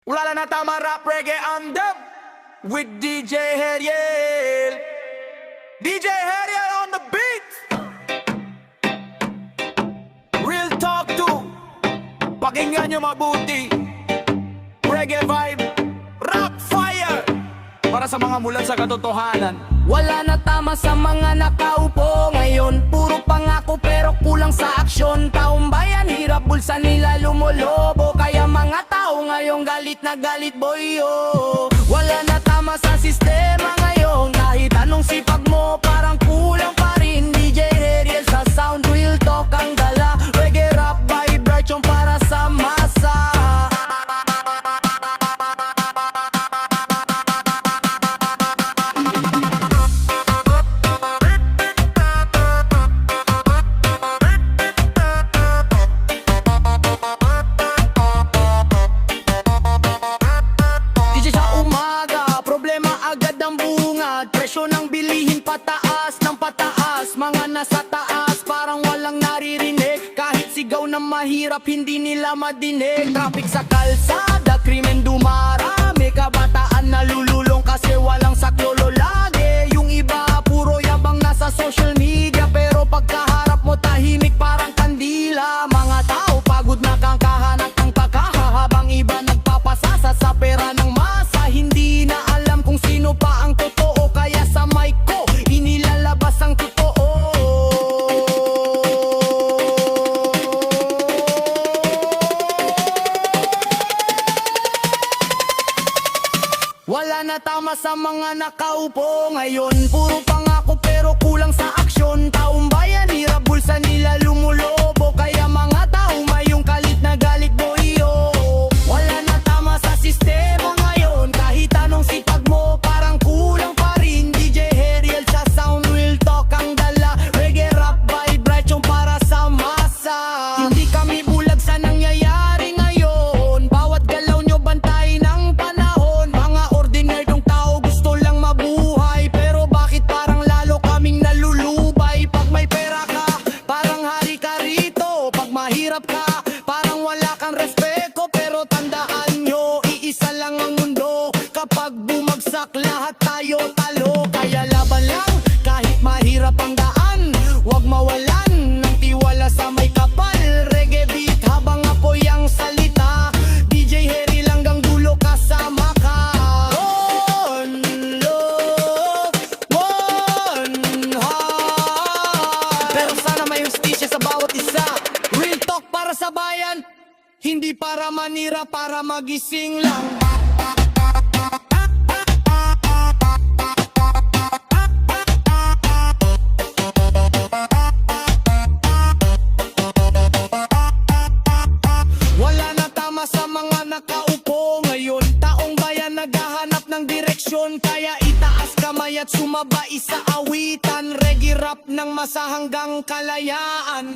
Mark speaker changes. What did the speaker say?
Speaker 1: Wala na tama rap, reggae, and dub with DJ Heriel. DJ Heriel on the beat. Real talk to pakinggan nyo mabuti. Reggae vibe, rap fire, para sa mga mulat sa katotohanan.
Speaker 2: Wala na tama sa mga nakaupo ngayon. Puro pangako pero kulang sa aksyon. Taong bayan, hirap bulsa nila lumolobo. Kaya mga tao ngayon galit na galit boyo. Wala na tama sa sistema ngayon. Kahit anong sipag mo parang kulang pa rin. DJ Heriel sa sound, real talk ang dala. Reggae rap vibration para sa masa. Presyo ng bilihin pataas ng pataas. Mga nasa taas parang walang naririnig. Kahit sigaw na mahirap hindi nila madinig. Traffic sa kalsada, krimen dumarami. Kabataan nalululong kasi walang saklolo lagi. Yung iba puro yabang nasa social media, pero pagkaharap mo tahimik parang kandila. Mga tao pagod na kang kahanap ng pagkahahabang iba nagpapasasa sa pera ng masa. Hindi na alam kung sino pa ang totoo, kaya sa mic ko inilalabas ang totoo. Wala na tama sa mga nakaupo ngayon. Puro pangako pero kulang sa aksyon. Taong bayan, hirap bulsa nila lumulobo. Kaya mga tao mayong kalit na galit boyo. Wala na tama sa sistema ngayon. Kahit anong sipag mo parang kulang pa rin. DJ Heriel sa sound, real talk ang dala. Reggae rap vibration para sa masa. Hindi kami bulag sa nangyayari ngayon. Bawat galaw nyo bantay ng panahon. Mga ordinaryong tao gusto lang mabuhay, pero bakit parang lalo kaming nalulubay? Pag may pera ka, parang hari ka rito. Pag mahirap ka, parang wala kang respeto. Pero tandaan nyo, iisa lang ang mundo. Kapag bumagsak lahat tayo talo. Kaya laban lang kahit mahirap ang daan. Huwag mawalan ng tiwala sa may kapal. Reggae beat habang apoy ang salita. DJ Heriel hanggang dulo kasama ka. One love, one heart. Pero sana may justisya sa bawat isa. Real talk para sa bayan, hindi para manira, para magising lang. Wala na tama sa mga nakaupo ngayon. Taong bayan naghahanap ng direksyon. Kaya itaas kamay at sumabay sa awitan. Reggae rap ng masa hanggang kalayaan.